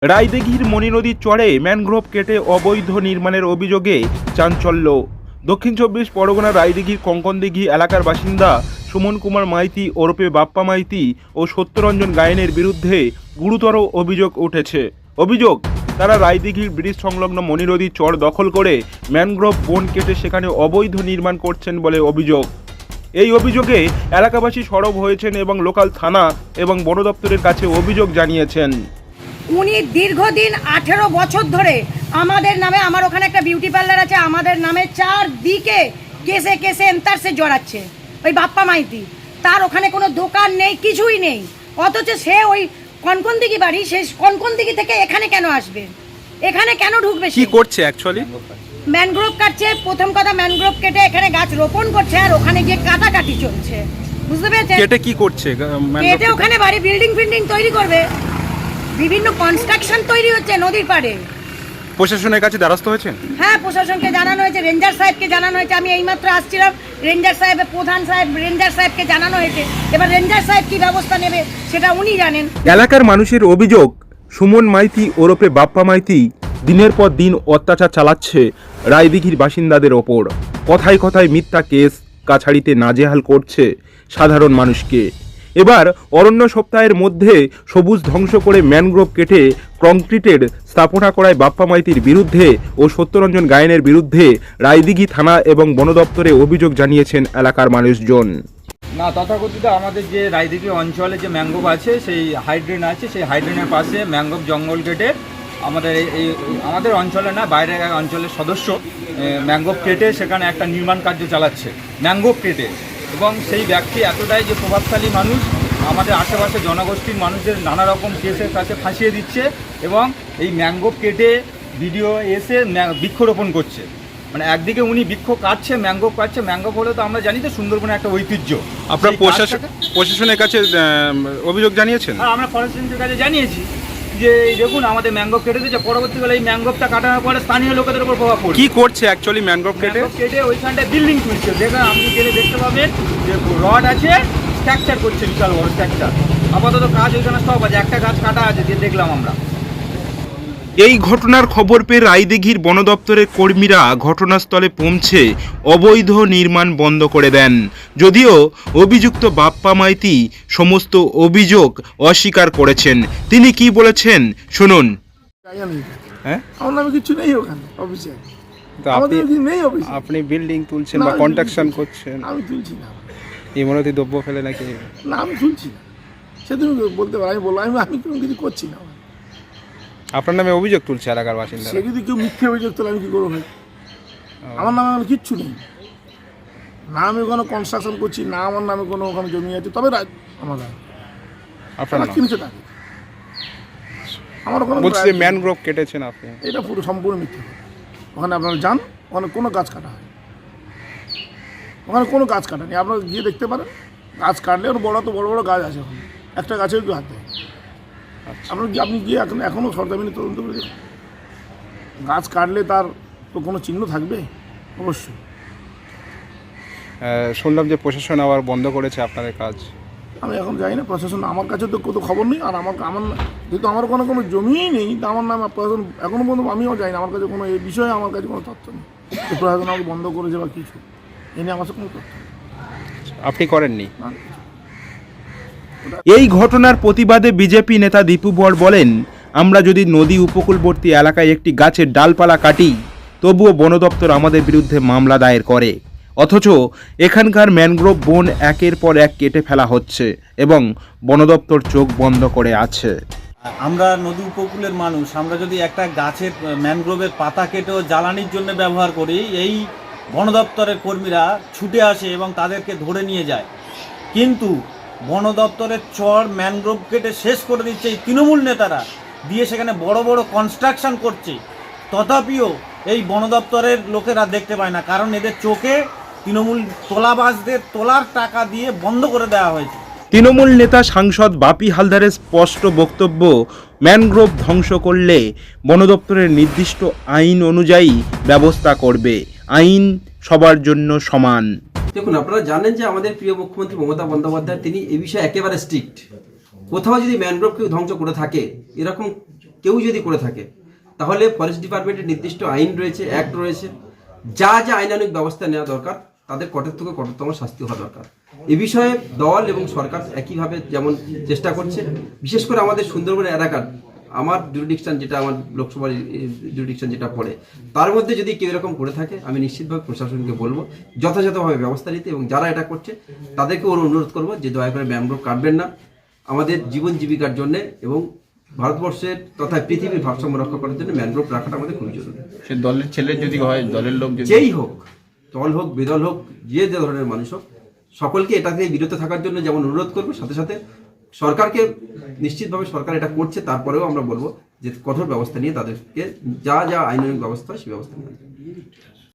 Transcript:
রায়দিঘির মণি নদীর চরে ম্যানগ্রোভ কেটে অবৈধ নির্মাণের অভিযোগে চাঞ্চল্য। দক্ষিণ চব্বিশ পরগনার রায়দিঘির কঙ্কনদিঘি এলাকার বাসিন্দা সুমন কুমার মাইতি ওরফে বাপ্পা মাইতি ও সত্যরঞ্জন গায়েনের বিরুদ্ধে গুরুতর অভিযোগ উঠেছে। অভিযোগ, তারা রায়দিঘির ব্রিজ সংলগ্ন মণি নদীর চর দখল করে ম্যানগ্রোভ বন কেটে সেখানে অবৈধ নির্মাণ করছেন বলে অভিযোগ। এই অভিযোগে এলাকাবাসী সরব হয়েছেন এবং লোকাল থানা এবং বন দপ্তরের কাছে অভিযোগ জানিয়েছেন। উনি দীর্ঘদিন 18 বছর ধরে আমাদের নামে, আমার ওখানে একটা বিউটি পার্লার আছে, আমাদের নামে চারদিকে কেসে কেসে এন্তারসে জড়াচ্ছে। ওই বাপ্পা মাইতি, তার ওখানে কোনো দোকান নেই, কিছুই নেই, অথচ সে ওই কনকনদিঘি বাড়ি, সে কনকনদিঘি থেকে এখানে কেন আসবে, এখানে কেন ঢুকবে? কি করছে অ্যাকচুয়ালি? ম্যানগ্রোভ কাটছে। প্রথম কথা, ম্যানগ্রোভ কেটে এখানে গাছ রোপণ করছে, আর ওখানে গিয়ে কাটাকাটি চলছে, বুঝতে পেরেছেন? কেটে কি করছে? কেটে ওখানে বাড়ি বিল্ডিং ফিল্ডিং তৈরি করবে, বিভিন্ন কনস্ট্রাকশন তৈরি হচ্ছে নদীর পাড়ে। প্রশাসনের কাছে দ্বারস্থ হয়েছেন? হ্যাঁ, প্রশাসনকে জানানো হয়েছে, রেঞ্জার সাহেবকে জানানো হয়েছে। আমি এইমাত্র আসছিলাম, রেঞ্জার সাহেব, প্রধান সাহেব, রেঞ্জার সাহেবকে জানানো হয়েছে। এবার রেঞ্জার সাহেব কি ব্যবস্থা নেবে সেটা উনি জানেন। এলাকার মানুষের অভিযোগ, সুমন মাইতি ওরফে বাপ্পা মাইতি দিনের পর দিন অত্যাচার চালাচ্ছে রায়দিঘির বাসিন্দাদের ওপর। কথায় কথায় মিথ্যা কেস কাছাড়িতে নাজেহাল করছে সাধারণ মানুষকে। এবার অরণ্য সপ্তাহের মধ্যে সবুজ ধ্বংস করে ম্যানগ্রোভ কেটে কংক্রিটের স্থাপনা করায় বাপ্পা মাইতির বিরুদ্ধে ও সত্যরঞ্জন গায়েনের বিরুদ্ধে রায়দিঘি থানা এবং বন দপ্তরে অভিযোগ জানিয়েছেন এলাকার মানুষজন। না, তথাকথিত আমাদের যে রায়দিঘি অঞ্চলে যে ম্যানগ্রোভ আছে, সেই হাইড্রেন আছে, সেই হাইড্রেনের পাশে ম্যানগ্রোভ জঙ্গল কেটে আমাদের অঞ্চলে না, বাইরের এক অঞ্চলের সদস্য ম্যানগ্রোভ কেটে সেখানে একটা নির্মাণ কার্য চালাচ্ছে ম্যানগ্রোভ কেটে। এবং সেই ব্যক্তি এতটাই যে প্রভাবশালী মানুষ, আমাদের আশেপাশে জনগোষ্ঠীর মানুষদের নানা রকম কেসের কাছে ফাঁসিয়ে দিচ্ছে এবং এই ম্যানগ্রোভ কেটে ভিডিও এসে বৃক্ষরোপণ করছে। মানে একদিকে উনি বৃক্ষ কাটছে, ম্যানগ্রোভ কাটছে। ম্যানগ্রোভ হলে তো আমরা জানি তো সুন্দরবনের একটা ঐতিহ্য। আপনারা প্রশাসনের কাছে অভিযোগ জানিয়েছেন? হ্যাঁ, আমরা ফরেস্টের কাছে জানিয়েছি যে দেখুন আমাদের ম্যানগ্রোভ কেটে দিয়েছে। পরবর্তীকালে এই ম্যানগ্রোভটা কাটানোর পরে স্থানীয় লোকেদের উপর প্রভাব পড়ছে। কি করছে অ্যাকচুয়ালি ম্যানগ্রোভ কেটে? ওইখানটায় বিল্ডিং তুলছে। দেখেন, আপনি গেলে দেখতে পাবেন যে রড আছে, স্ট্রাকচার করছে, বিশাল বড় স্ট্রাকচার। আপাতত কাজ ওইখানে সব আছে, একটা গাছ কাটা আছে, যে দেখলাম আমরা। এই ঘটনার খবর পেয়ে রায়দিঘির বন দপ্তরের কর্মীরা ঘটনাস্থলে পৌঁছে অবৈধ নির্মাণ বন্ধ করে দেন। যদিও অভিযুক্ত বাপ্পা মাইতি সমস্ত অভিযোগ অস্বীকার করেছেন। তিনি কি বলেছেন শুনুন। হ্যাঁ, আমার নামে কিছু নেই ওখানে অফিসে। আপনি বিল্ডিং তুলছেন বা কনস্ট্রাকশন করছেন? আমি তুলছি না। ইমারতি দ্রব্য ফেলে নাকি? না, আমি তুলছি না। সে তুমি বলতে পারো, আমি বললাম আমি কোনো কিছু করছি না। আপনার নামে অভিযোগ তুলছে এলাকার বাসিন্দা। সে যদি কেউ মিথ্যে অভিযোগ তোলে আমি কী করবো ভাই? আমার নামে আমার কিচ্ছু নেই। না আমি ওখানে কনস্ট্রাকশন করছি, না আমার নামে কোনো ওখানে জমি আছে, তবে আমার আপনার কিনেছে তাকে। আমার ওখানে বলছি ম্যানগ্রোভ কেটেছেন আপনি, এটা পুরো সম্পূর্ণ মিথ্যে। ওখানে আপনারা যান, ওখানে কোনো গাছ কাটা হয়, ওখানে কোনো গাছ কাটা নেই। আপনারা গিয়ে দেখতে পারেন, গাছ কাটলে ওর বড় তো বড় বড় গাছ আছে ওখানে, একটা গাছেও কেউ হাত দেয়। আপনি গিয়ে এখনও সরজমিনে তদন্ত করে দেখুন। গাছ কাটলে তার তো কোনো চিহ্ন থাকবে অবশ্যই। শুনলাম যে প্রশাসন আবার বন্ধ করেছে আপনাদের কাজ। আমি এখন যাই না, প্রশাসন আমার কাছে তো কোনো খবর নেই। আর আমার যেহেতু আমার কোনো জমিই নেই, তা আমার নামে প্রশাসন এখনও পর্যন্ত আমিও যাই না। আমার কাছে কোনো এই বিষয়ে আমার কাছে কোনো তথ্য নেই যে প্রশাসন আমাকে বন্ধ করেছে বা কিছু, এ নিয়ে আমার কাছে কোনো তথ্য নেই। আপনি করেননি? না। এই ঘটনার প্রতিবাদে বিজেপি নেতা দীপু বর বলেন, আমরা যদি নদী উপকূলবর্তী এলাকায় একটি গাছের ডালপালা কাটি, তবুও বন দপ্তর আমাদের বিরুদ্ধে মামলা দায়ের করে। অথচ এখানকার ম্যানগ্রোভ বন একের পর এক কেটে ফেলা হচ্ছে এবং বন দপ্তর চোখ বন্ধ করে আছে। আমরা নদী উপকূলের মানুষ, আমরা যদি একটা গাছের ম্যানগ্রোভের পাতা কেটেও জ্বালানির জন্য ব্যবহার করি, এই বন দপ্তরের কর্মীরা ছুটে আসে এবং তাদেরকে ধরে নিয়ে যায়। কিন্তু বন দপ্তরের চর ম্যানগ্রোভ কেটে শেষ করে দিচ্ছে এই তৃণমূল নেতারা, দিয়ে সেখানে বড় বড় কনস্ট্রাকশন করছে। তথাপিও এই বন দপ্তরের লোকেরা দেখতে পায় না, কারণ এদের চোখে তৃণমূল তোলাবাজদের তোলার টাকা দিয়ে বন্ধ করে দেওয়া হয়েছে। তৃণমূল নেতা সাংসদ বাপি হালদারের স্পষ্ট বক্তব্য, ম্যানগ্রোভ ধ্বংস করলে বন দপ্তরের নির্দিষ্ট আইন অনুযায়ী ব্যবস্থা করবে। আইন সবার জন্য সমান। দেখুন, আপনারা জানেন যে আমাদের প্রিয় মুখ্যমন্ত্রী মমতা বন্দ্যোপাধ্যায় তিনি এই বিষয়ে একেবারে স্ট্রিক্ট। কোথাও যদি ম্যানগ্রোভ কেউ ধ্বংস করে থাকে, এরকম কেউ যদি করে থাকে তাহলে ফরেস্ট ডিপার্টমেন্টের নির্দিষ্ট আইন রয়েছে, অ্যাক্ট রয়েছে, যা যা আইনানুগ ব্যবস্থা নেওয়া দরকার তাদের কঠোর থেকে কঠোরতম শাস্তি হওয়া দরকার। এ বিষয়ে দল এবং সরকার একইভাবে যেমন চেষ্টা করছে, বিশেষ করে আমাদের সুন্দরবন এলাকার আমার জুরিডিকশন যেটা, আমার লোকসভার জুরিডিকশন যেটা পড়ে, তার মধ্যে যদি কেউ এরকম করে থাকে আমি নিশ্চিতভাবে প্রশাসনকে বলবো যথাযথভাবে ব্যবস্থা নিতে, এবং যারা এটা করছে তাদেরকে অনুরোধ করবো যে দয়া করে ম্যানগ্রোভ কাটবেন না। আমাদের জীবন জীবিকার জন্য এবং ভারতবর্ষের তথা পৃথিবীর ভারসাম্য রক্ষা করার জন্য ম্যানগ্রোভ রাখাটা আমাদের খুবই জরুরি। সে দলের ছেলে যদি হয়, দলের লোক যদি যেই হোক, দল হোক বেদল হোক, যে যে ধরনের মানুষ হোক, সকলকে এটা থেকে বিরত থাকার জন্য যেমন অনুরোধ করবো, সাথে সাথে সরকারকে নিশ্চিতভাবে সরকার এটা করছে, তারপরেও আমরা বলবো যে কঠোর ব্যবস্থা নিয়ে তাদেরকে যা যা আইনানুগ ব্যবস্থা সেই ব্যবস্থা নিয়ে।